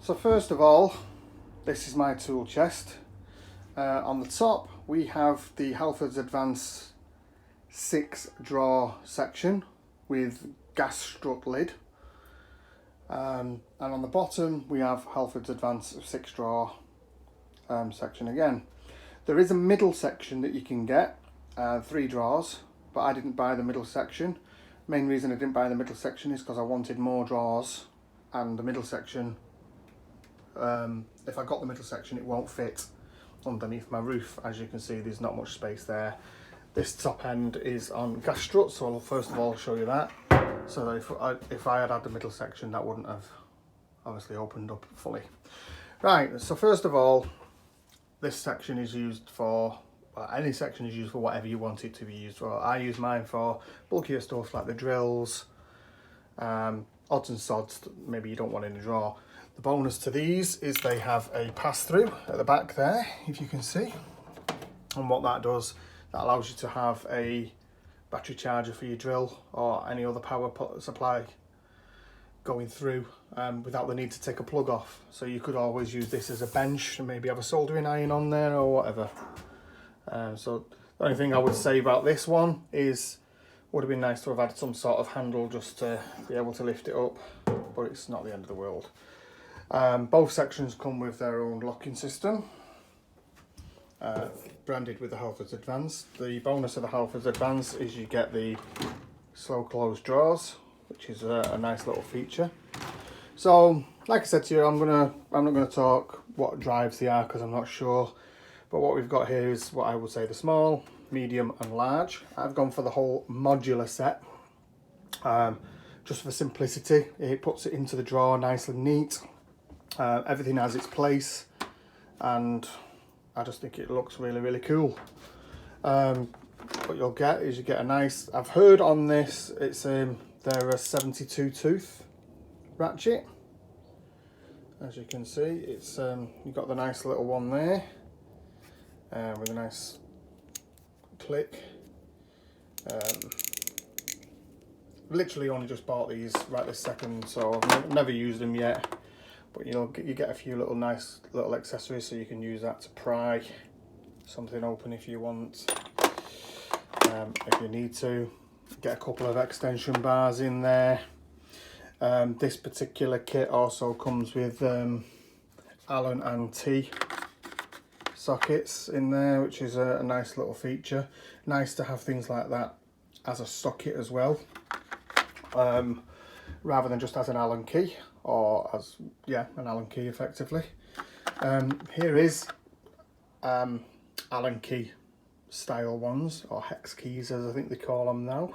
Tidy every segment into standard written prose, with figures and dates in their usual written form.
So first of all, this is my tool chest. On the top we have the Halfords Advance 6 drawer section with gas strut lid. And on the bottom we have Halfords Advance 6 drawer section again. There is a middle section that you can get, 3 drawers, but I didn't buy the middle section. Main reason I didn't buy the middle section is because I wanted more drawers, and the middle section, if I got the middle section, it won't fit underneath my roof. As you can see, there's not much space there. This top end is on gas struts, so I'll first of all show you that. So that if I had the middle section, that wouldn't have obviously opened up fully. Right, so first of all, this section is used for, well, any section is used for whatever you want it to be used for. I use mine for bulkier stuff like the drills, odds and sods that maybe you don't want in a drawer. The bonus to these is they have a pass-through at the back there, if you can see. And what that does, that allows you to have a battery charger for your drill or any other power supply going through without the need to take a plug off. So you could always use this as a bench and maybe have a soldering iron on there or whatever. So the only thing I would say about this one is would have been nice to have had some sort of handle just to be able to lift it up, but it's not the end of the world. Both sections come with their own locking system, branded with the Halfords Advance. The bonus of the Halfords Advance is you get the slow close drawers, which is a nice little feature. So, like I said to you, I'm not gonna talk what drives they are because I'm not sure. But what we've got here is what I would say the small, medium, and large. I've gone for the whole modular set, just for simplicity. It puts it into the drawer nice and neat. Everything has its place, and I just think it looks really, really cool. What you'll get is you get a nice, I've heard on this, it's they're a 72 tooth ratchet. As you can see, it's you've got the nice little one there with a nice click. Literally only just bought these right this second, so I've never used them yet. But you get a few nice little accessories, so you can use that to pry something open if you want. If you need to, get a couple of extension bars in there. This particular kit also comes with Allen and T sockets in there, which is a nice little feature. Nice to have things like that as a socket as well, rather than just as an Allen key, or as an Allen key effectively. Here is Allen key style ones, or hex keys as I think they call them now.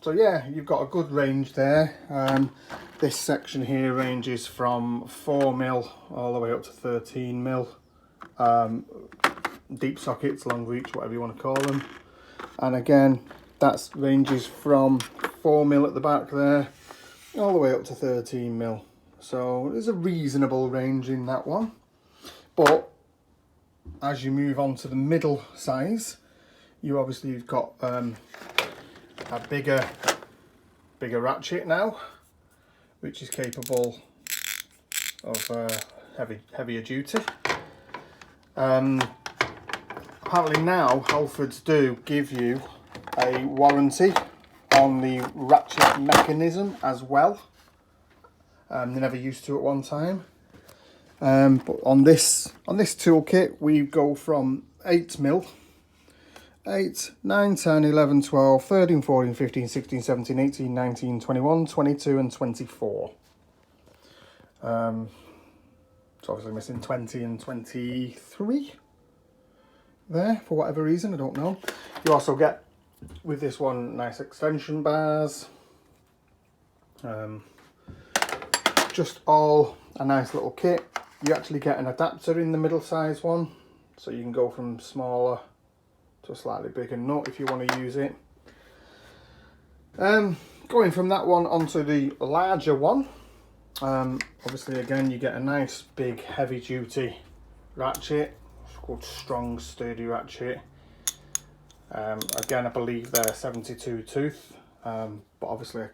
So yeah, you've got a good range there. This section here ranges from 4mm all the way up to 13mm. Deep sockets, long reach, whatever you want to call them. And again, that ranges from 4mm at the back there all the way up to 13mm. So there's a reasonable range in that one. But as you move on to the middle size, you've got a bigger ratchet now, which is capable of heavier duty. Apparently now Halfords do give you a warranty on the ratchet mechanism as well. They never used to at one time. But on this toolkit we go from 8mm, 8, 9, 10, 11, 12, 13, 14, 15, 16, 17, 18, 19, 21, 22 and 24. It's obviously missing 20 and 23 there for whatever reason, I don't know. You also get with this one nice extension bars. Just all a nice little kit. You actually get an adapter in the middle size one, so you can go from smaller to a slightly bigger nut if you want to use it. Going from that one onto the larger one, obviously again you get a nice big heavy duty ratchet. It's called strong sturdy ratchet. Again, I believe they're 72 tooth, but obviously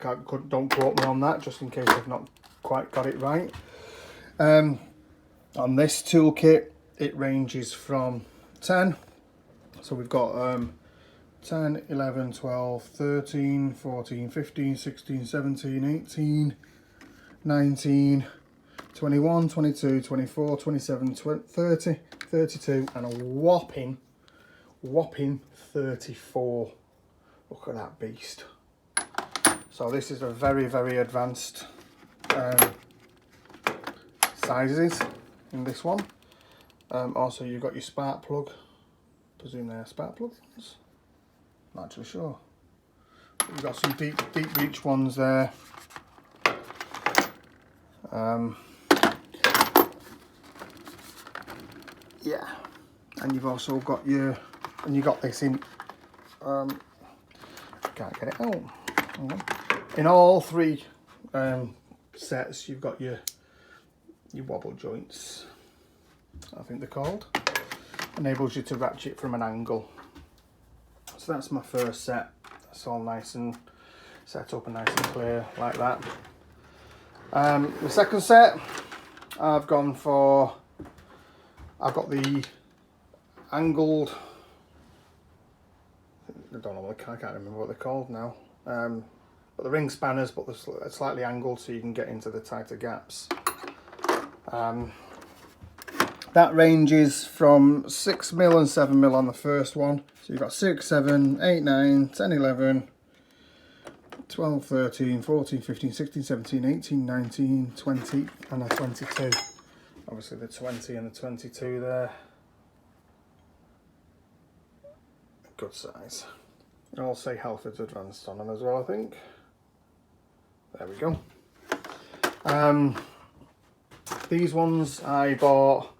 don't quote me on that, just in case I've not quite got it right. On this toolkit, it ranges from 10. So we've got 10, 11, 12, 13, 14, 15, 16, 17, 18, 19, 21, 22, 24, 27, 30, 32, and a whopping 34. Look at that beast. So this is a very, very advanced sizes in this one. Also, you've got your spark plug. Presume they're spark plugs. Not actually sure. You've got some deep reach ones there. Yeah, and you've also got your, and you got this in. Can't get it out. In all three sets, you've got your wobble joints, I think they're called. Enables you to ratchet from an angle. So that's my first set. That's all nice and set up and nice and clear like that. The second set, I've got the angled, I don't know what, I can't remember what they're called now. But the ring spanners, but they're slightly angled so you can get into the tighter gaps. That ranges from 6mm and 7mm on the first one. So you've got 6, 7, 8, 9, 10, 11, 12, 13, 14, 15, 16, 17, 18, 19, 20 and a 22. Obviously the 20 and the 22 there. Good size. I'll say Halfords Advanced on them as well, I think. There we go. These ones I bought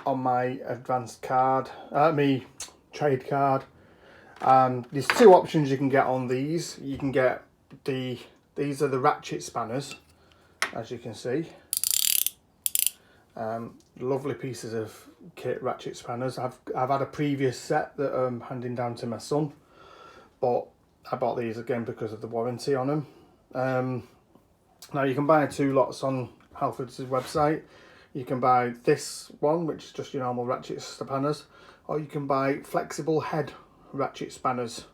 on my advanced card, me trade card. There's two options you can get on these. You can get these are the ratchet spanners, as you can see. Lovely pieces of kit, ratchet spanners. I've had a previous set that I'm handing down to my son, but I bought these again because of the warranty on them. Now you can buy two lots on Halfords' website. You can buy this one, which is just your normal ratchet spanners, or you can buy flexible head ratchet spanners.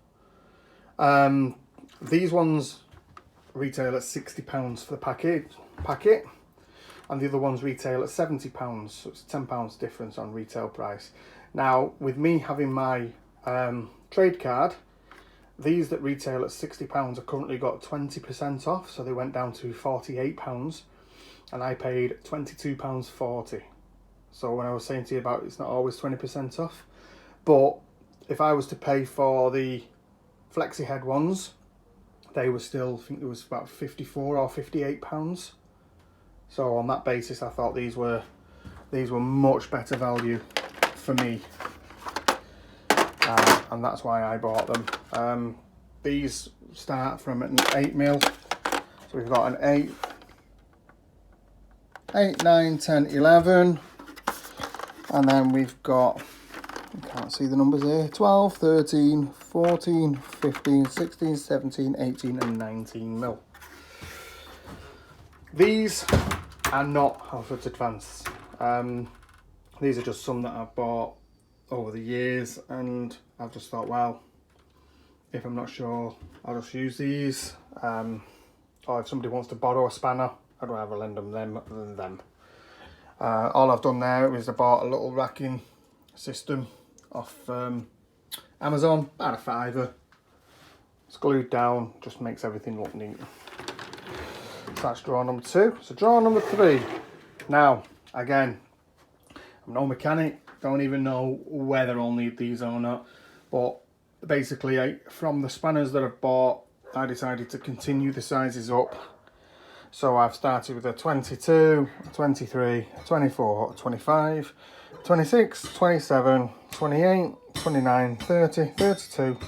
These ones retail at £60 for the packet, and the other ones retail at £70, so it's £10 difference on retail price. Now, with me having my trade card, these that retail at £60 have currently got 20% off, so they went down to £48, and I paid £22.40. So when I was saying to you about it's not always 20% off, but if I was to pay for the flexi head ones, they were still, I think it was about £54 or £58. So on that basis, I thought these were much better value for me, and that's why I bought them. These start from an 8mm, so we've got an 8, 9, 10, 11, and then we've got, you can't see the numbers here, 12, 13, 14, 15, 16, 17, 18 and 19mm. These are not Halfords Advanced. These are just some that I've bought over the years, and I've just thought, well, if I'm not sure, I'll just use these. Or if somebody wants to borrow a spanner, I'd rather lend them than them. All I've done there is I bought a little racking system off Amazon, about a £5. It's glued down, just makes everything look neat. So that's drawer number 2. So drawer number 3. Now, again, I'm no mechanic, don't even know whether I'll need these or not, but basically from the spanners that I've bought, I decided to continue the sizes up. So I've started with a 22, a 23, a 24, a 25, 26, 27, 28, 29, 30, 32,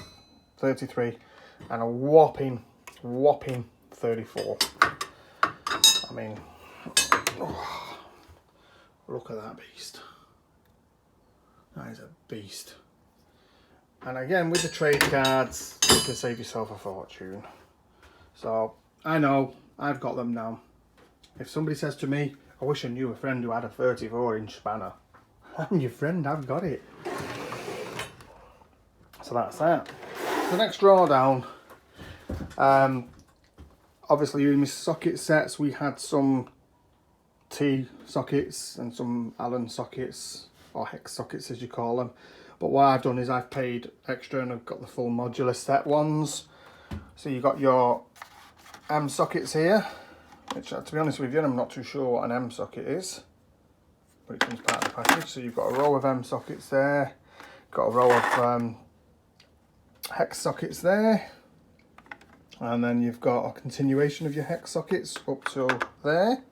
33 and a whopping 34. I mean, oh, look at that beast. That is a beast. And again, with the trade cards, you can save yourself a fortune. So I know I've got them now. If somebody says to me, I wish I knew a friend who had a 34-inch spanner, I'm your friend, I've got it. So that's that. The next drawdown, obviously in my socket sets we had some T sockets and some Allen sockets, or hex sockets as you call them. But what I've done is I've paid extra and I've got the full modular set ones. So you've got your M sockets here, which to be honest with you, I'm not too sure what an M socket is, but it comes part of the package. So you've got a row of M sockets there, got a row of hex sockets there, and then you've got a continuation of your hex sockets up to there.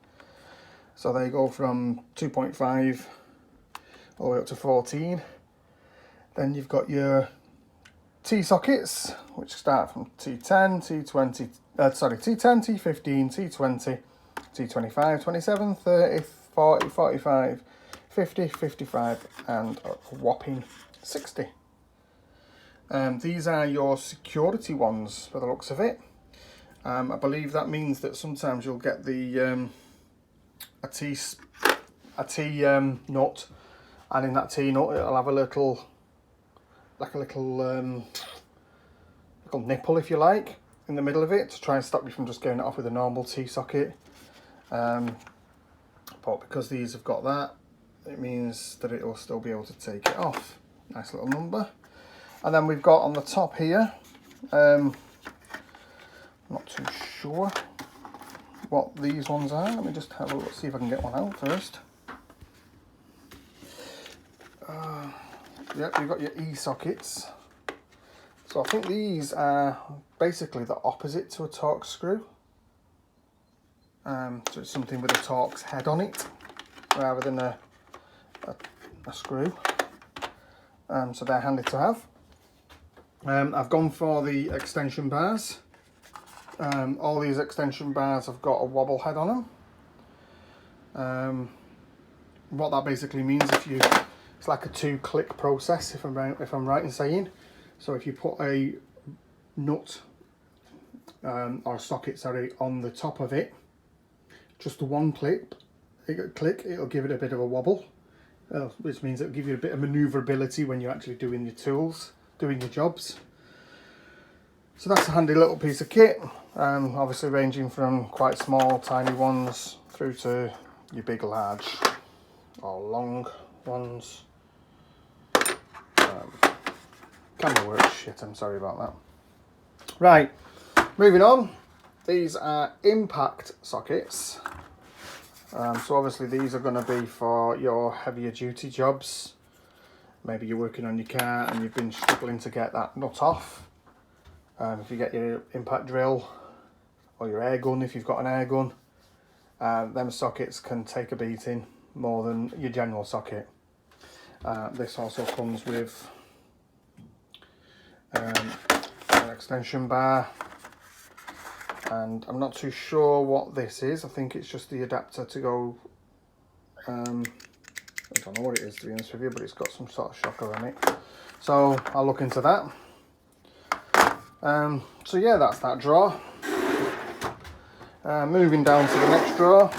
So they go from 2.5 all the way up to 14. Then you've got your T sockets, which start from T10, T20, T10, T15, T20, T25, 27, 30, 40, 45, 50, 55, and a whopping 60. These are your security ones, by the looks of it. I believe that means that sometimes you'll get the a T nut, and in that T nut it'll have a little, like a little nipple, if you like, in the middle of it to try and stop you from just getting it off with a normal T socket. But because these have got that, it means that it will still be able to take it off. Nice little number. And then we've got on the top here, not too sure what these ones are. Let me just have a look, see if I can get one out first. Yep, you've got your E sockets. So I think these are basically the opposite to a Torx screw. So it's something with a Torx head on it, rather than a screw. So they're handy to have. I've gone for the extension bars. All these extension bars have got a wobble head on them. What that basically means, it's like a 2-click process, if I'm right in saying. So if you put a nut or socket, sorry, on the top of it, just the one click, it'll give it a bit of a wobble, which means it'll give you a bit of manoeuvrability when you're actually doing your tools, doing your jobs. So that's a handy little piece of kit, obviously ranging from quite small, tiny ones through to your big, large or long ones. Camera works shit, I'm sorry about that. Right, moving on. These are impact sockets. So obviously these are going to be for your heavier duty jobs. Maybe you're working on your car and you've been struggling to get that nut off. If you get your impact drill or your air gun, if you've got an air gun, them sockets can take a beating more than your general socket. This also comes with an extension bar, and I'm not too sure what this is. I think it's just the adapter to go, I don't know what it is, to be honest with you, but it's got some sort of shocker on it, so I'll look into that. So yeah, that's that drawer. Moving down to the next drawer.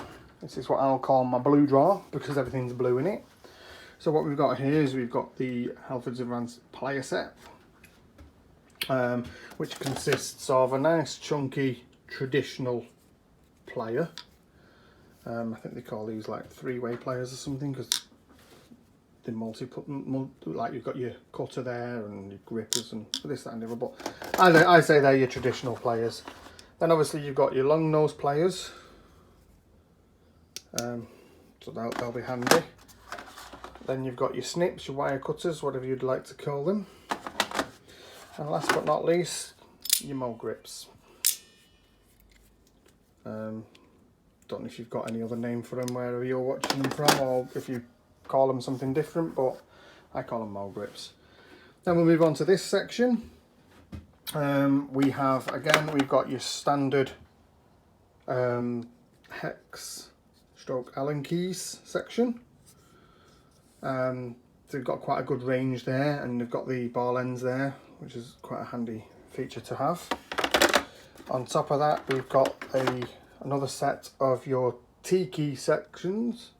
This is what I'll call my blue drawer, because everything's blue in it. So what we've got here is we've got the Halfords Advanced plier set, which consists of a nice chunky traditional plier. I think they call these like 3-way pliers or something, because they're like you've got your cutter there and your grippers and this, that and the other, but I say they're your traditional pliers. Then obviously you've got your long nose pliers, so they'll be handy. Then you've got your snips, your wire cutters, whatever you'd like to call them. And last but not least, your mold grips. Don't know if you've got any other name for them wherever you're watching them from, or if you call them something different, but I call them mold grips. Then we'll move on to this section. We've got your standard hex stroke Allen keys section. They've got quite a good range there, and they've got the ball ends there, which is quite a handy feature to have. On top of that, we've got another set of your T-key sections,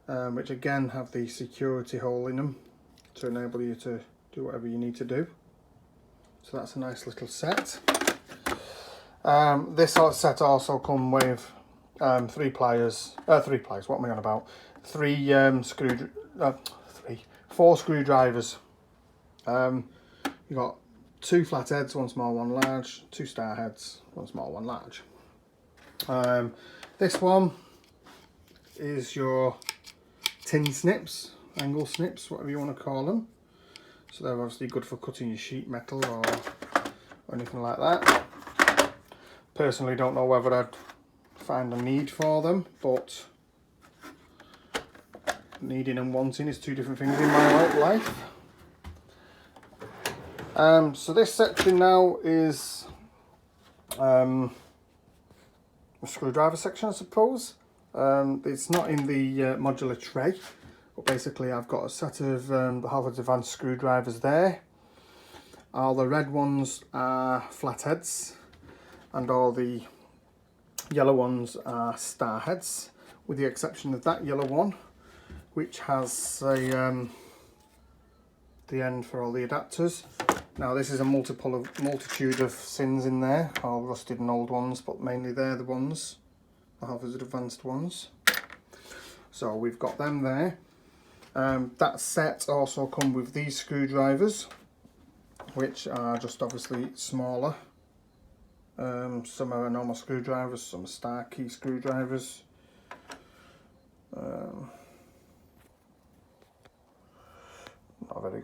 which again have the security hole in them to enable you to do whatever you need to do. So that's a nice little set. This sort of set also come with 4 screwdrivers. You've got 2 flat heads, 1 small, 1 large, 2 star heads, 1 small, 1 large. This one is your tin snips, angle snips, whatever you want to call them. So they're obviously good for cutting your sheet metal or anything like that. Personally don't know whether I'd find a need for them, but needing and wanting is 2 different things in my life. So this section now is a screwdriver section, I suppose. It's not in the modular tray, but basically I've got a set of the Halfords Advanced screwdrivers there. All the red ones are flatheads and all the yellow ones are star heads, with the exception of that yellow one, which has a the end for all the adapters. Now this is a multitude of sins in there, all rusted and old ones, but mainly they're the ones, the Halfords Advanced ones. So we've got them there. That set also come with these screwdrivers, which are just obviously smaller. Some are normal screwdrivers, some are star key screwdrivers. Not very good